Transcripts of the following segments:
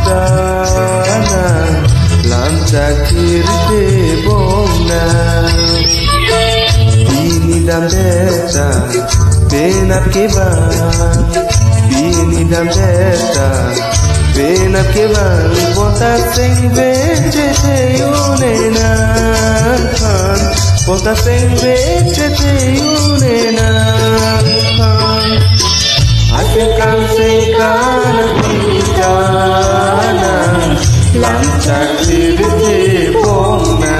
pistana làm cakir de bomna ini dam deta penap keba ini dam deta penap keba bota sing veche unena bota sing veche unena akan singkan pistana lam cakir de bomna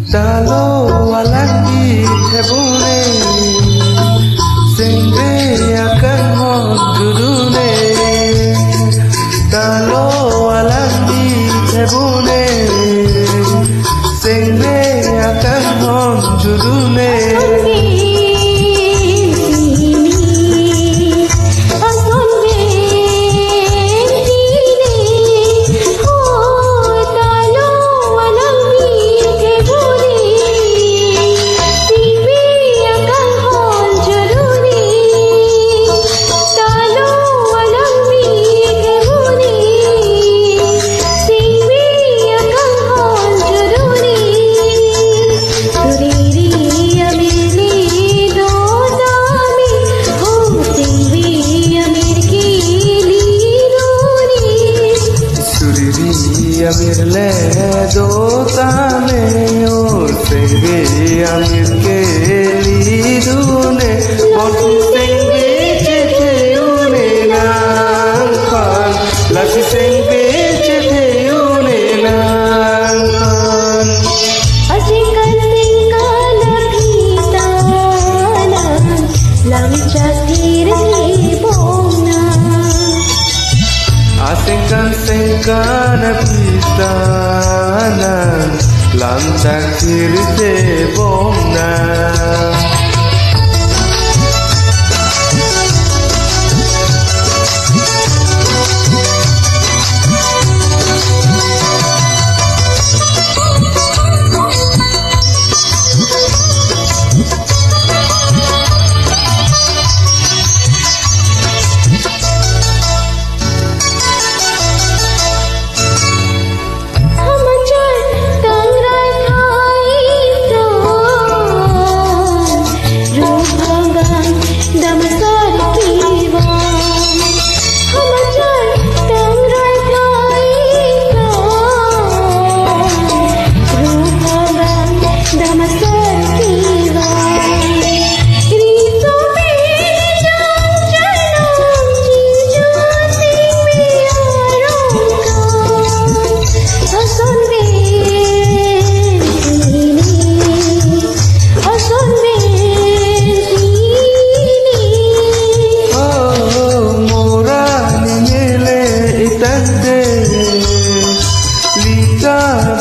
Talo walandi thebune singbe akan hodurune Talo walandi thebune singbe akan hodurune Amir le do tame or singbe amir ke lidune bontu singbe chete une na khan lasi singbe chete une na khan asikan singkan pistana lam cakir de bomna Asingkan singkan pistana lam cakir de bomna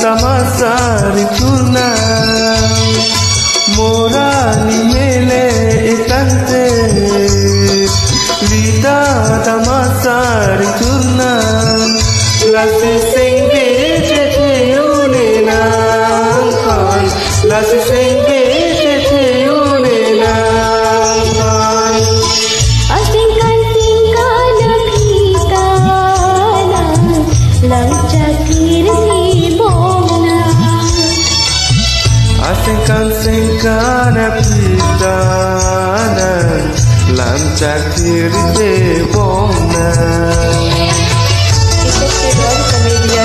Damasari turna morani mele etante lida damasari turna lasi singbe chete unena khan lasi singbe chete unena khan asingkan singkan pistana lam cakir de bomna Asingkan singkan pistana lam cakir de bomna Itu keluar ke media